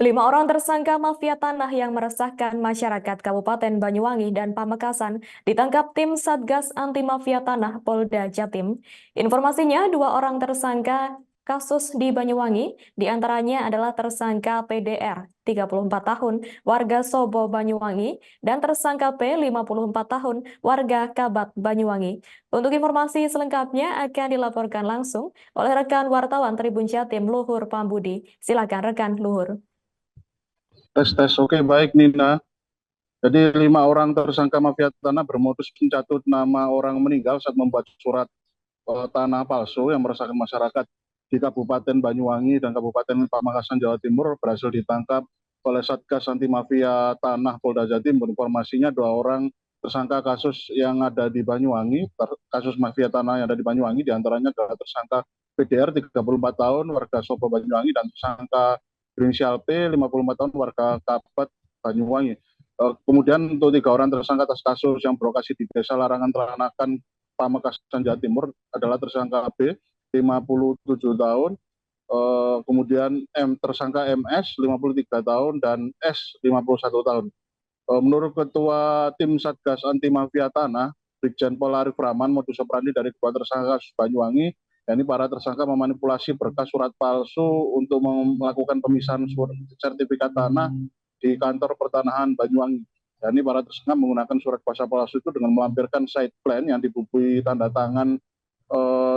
Lima orang tersangka mafia tanah yang meresahkan masyarakat Kabupaten Banyuwangi dan Pamekasan ditangkap tim Satgas Anti Mafia Tanah Polda Jatim. Informasinya, dua orang tersangka kasus di Banyuwangi, diantaranya adalah tersangka PDR, 34 tahun, warga Sobo Banyuwangi, dan tersangka P, 54 tahun, warga Kabat Banyuwangi. Untuk informasi selengkapnya akan dilaporkan langsung oleh rekan wartawan Tribun Jatim Luhur Pambudi. Silakan rekan Luhur. Tes. Oke, baik Nina. Jadi 5 orang tersangka mafia tanah bermodus mencatut nama orang meninggal saat membuat surat tanah palsu yang meresahkan masyarakat di Kabupaten Banyuwangi dan Kabupaten Pamekasan, Jawa Timur berhasil ditangkap oleh Satgas Anti Mafia Tanah Polda Jatim. Informasinya 2 orang tersangka kasus yang ada di Banyuwangi, kasus mafia tanah yang ada di Banyuwangi, diantaranya adalah tersangka PDR 34 tahun warga Sopo Banyuwangi dan tersangka berinisial P 54 tahun warga Kabat Banyuwangi. Kemudian untuk 3 orang tersangka atas kasus yang berlokasi di Desa Larangan Teranakan Pamekasan, Jawa Timur adalah tersangka B 57 tahun, kemudian tersangka MS 53 tahun dan S 51 tahun. Menurut Ketua Tim Satgas Anti Mafia Tanah, Brigjen Pol Arif Rahman, modus operandi dari kedua tersangka kasus Banyuwangi, yakni para tersangka memanipulasi berkas surat palsu untuk melakukan pemisahan sertifikat tanah di kantor pertanahan Banyuwangi. Yakni para tersangka menggunakan surat kuasa palsu itu dengan melampirkan site plan yang dibubui tanda tangan,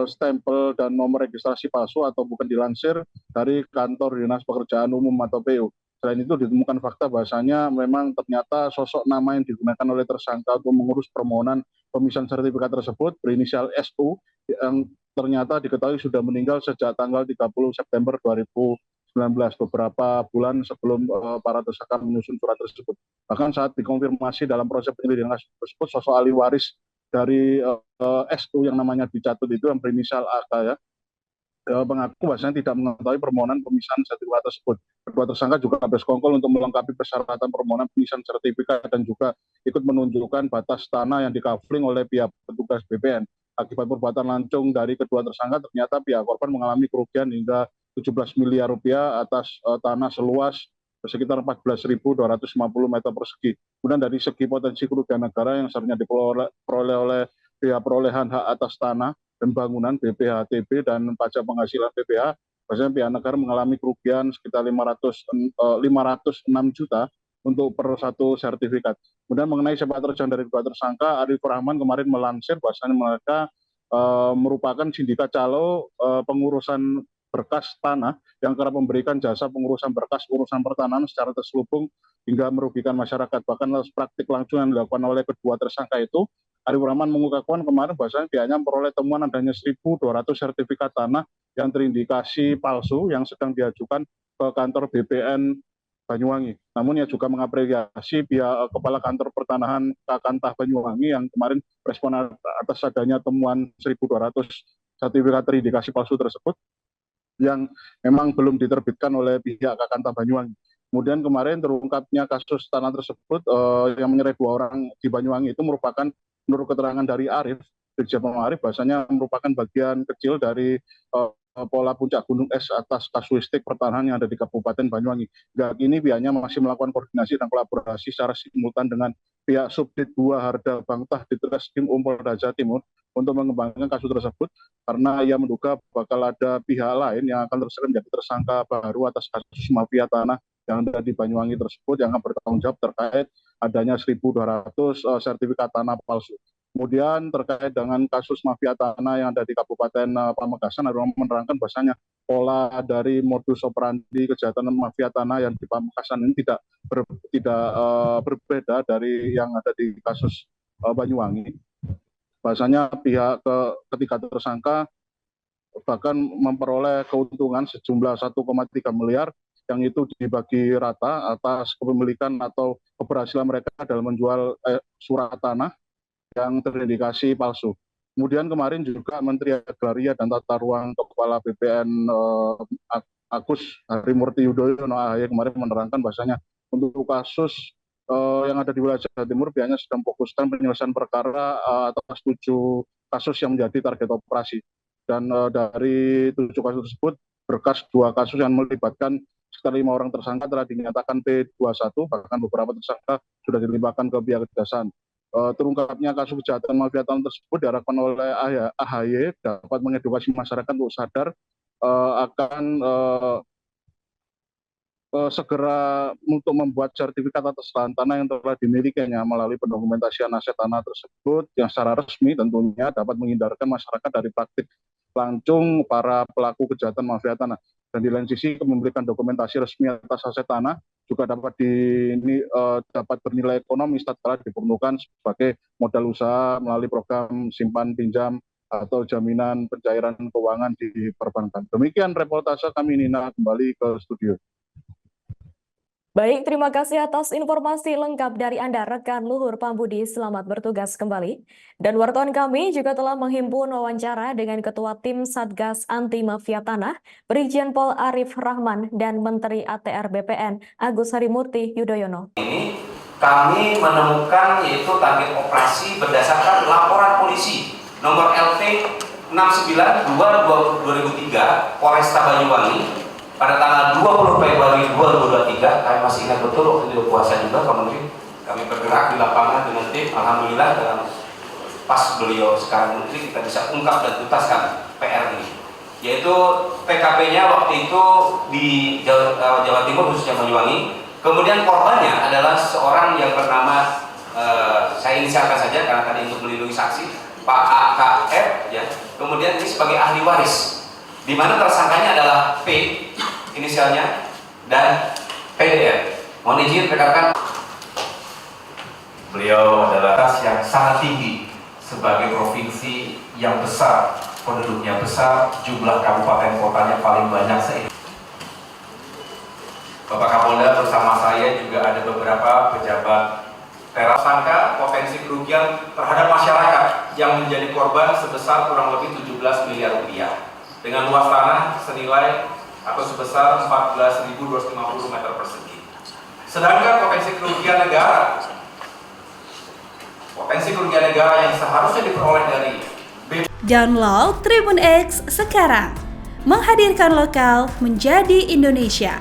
stempel dan nomor registrasi palsu atau bukan dilansir dari kantor Dinas Pekerjaan Umum atau PU. Selain itu ditemukan fakta bahasanya memang ternyata sosok nama yang digunakan oleh tersangka untuk mengurus permohonan pemisahan sertifikat tersebut berinisial SU yang ternyata diketahui sudah meninggal sejak tanggal 30 September 2019, beberapa bulan sebelum para tersangka menyusun surat tersebut. Bahkan saat dikonfirmasi dalam proses penyelidikan kasus tersebut, sosok ahli waris dari SU yang namanya dicatut itu yang berinisial AK ya, mengaku bahasanya tidak mengetahui permohonan pemisahan sertifikat tersebut. Kedua tersangka juga bersekongkol untuk melengkapi persyaratan permohonan pemisahan sertifikat dan juga ikut menunjukkan batas tanah yang dikafling oleh pihak petugas BPN. Akibat perbuatan lancung dari kedua tersangka, ternyata pihak korban mengalami kerugian hingga 17 miliar rupiah atas tanah seluas sekitar 14.250 meter persegi. Kemudian dari segi potensi kerugian negara yang seharusnya diperoleh oleh pihak perolehan hak atas tanah dan bangunan BPHTB dan pajak penghasilan BPH, bahwasanya pihak negara mengalami kerugian sekitar 506 juta untuk per satu sertifikat. Kemudian mengenai sepak terjang dari kedua tersangka, Arif Rahman kemarin melansir bahwasanya mereka merupakan sindikat calo pengurusan berkas tanah yang kerap memberikan jasa pengurusan berkas urusan pertanahan secara terselubung hingga merugikan masyarakat. Bahkan praktik langsung yang dilakukan oleh kedua tersangka itu, Arif Rahman mengungkapkan kemarin bahwasanya pihaknya memperoleh temuan adanya 1.200 sertifikat tanah yang terindikasi palsu yang sedang diajukan ke kantor BPN Banyuwangi. Namun ia juga mengapresiasi pihak Kepala Kantor Pertanahan Kakantah Banyuwangi yang kemarin respon atas adanya temuan 1.200 sertifikat terindikasi palsu tersebut yang memang belum diterbitkan oleh pihak Kakantah Banyuwangi. Kemudian kemarin terungkapnya kasus tanah tersebut yang menyeret 2 orang di Banyuwangi itu merupakan, menurut keterangan dari Arif, Brigjen Pol Arif, bahasanya merupakan bagian kecil dari pola puncak gunung es atas kasuistik pertanahan yang ada di Kabupaten Banyuwangi. Hingga kini pihaknya masih melakukan koordinasi dan kolaborasi secara simultan dengan pihak Subdit 2 Harda Bangtah di Treskrim Polda Jawa Timur untuk mengembangkan kasus tersebut, karena ia menduga bakal ada pihak lain yang akan menjadi tersangka baru atas kasus mafia tanah yang ada di Banyuwangi tersebut yang akan bertanggung jawab terkait adanya 1.200 sertifikat tanah palsu. Kemudian terkait dengan kasus mafia tanah yang ada di Kabupaten Pamekasan, Arif menerangkan bahasanya pola dari modus operandi kejahatan mafia tanah yang di Pamekasan ini tidak berbeda dari yang ada di kasus Banyuwangi. Bahasanya pihak ketiga tersangka bahkan memperoleh keuntungan sejumlah 1,3 miliar yang itu dibagi rata atas kepemilikan atau keberhasilan mereka dalam menjual surat tanah yang terindikasi palsu. Kemudian kemarin juga Menteri Agraria dan Tata Ruang Kepala BPN Agus Harimurti Yudhoyono AHY kemarin menerangkan bahasanya untuk kasus yang ada di wilayah Jawa Timur pihaknya sedang fokuskan penyelesaian perkara atas 7 kasus yang menjadi target operasi. Dan dari 7 kasus tersebut, berkas 2 kasus yang melibatkan sekitar 5 orang tersangka telah dinyatakan P21, bahkan beberapa tersangka sudah dilimpahkan ke pihak kejaksaan. Terungkapnya kasus kejahatan mafia tanah tersebut diharapkan oleh AHY dapat mengedukasi masyarakat untuk sadar akan segera untuk membuat sertifikat atas lahan tanah yang telah dimilikinya melalui pendokumentasian aset tanah tersebut yang secara resmi tentunya dapat menghindarkan masyarakat dari praktik lancung para pelaku kejahatan mafia tanah. Dan di lain sisi, memberikan dokumentasi resmi atas aset tanah juga dapat bernilai ekonomis tatkala diperlukan sebagai modal usaha melalui program simpan pinjam atau jaminan pencairan keuangan di perbankan. Demikian reportase kami, Nina, kembali ke studio. Baik, terima kasih atas informasi lengkap dari Anda, rekan Luhur Pambudi. Selamat bertugas kembali. Dan wartawan kami juga telah menghimpun wawancara dengan Ketua Tim Satgas Anti Mafia Tanah, Brigjen Pol Arif Rahman, dan Menteri ATR BPN Agus Harimurti Yudhoyono. Ini kami menemukan yaitu target operasi berdasarkan laporan polisi nomor LT 69/2003 Polresta Banyuwangi pada tanggal 20 Februari 2023. Kami masih ingat betul waktu itu puasa juga Pak Menteri. Kami bergerak di lapangan dengan tim, alhamdulillah dalam pas beliau sekarang Menteri kita bisa ungkap dan tuntaskan PR ini. Yaitu TKP-nya waktu itu di Jawa Timur, khususnya Banyuwangi. Kemudian korbannya adalah seorang yang bernama saya inisialkan saja karena tadi untuk melindungi saksi, Pak AKF, ya. Kemudian ini sebagai ahli waris, di mana tersangkanya adalah P inisialnya dan PDR. Mohon izin rekan-rekan. Beliau adalah yang sangat tinggi sebagai provinsi yang besar, penduduknya besar, jumlah kabupaten kotanya paling banyak se-Indonesia. Bapak Kapolda bersama saya juga ada beberapa pejabat tersangka potensi kerugian terhadap masyarakat yang menjadi korban sebesar kurang lebih 17 miliar rupiah dengan luas tanah senilai atau sebesar 14.250 meter persegi. Sedangkan potensi kerugian negara yang seharusnya diperoleh dari Download Tribun X sekarang, menghadirkan lokal menjadi Indonesia.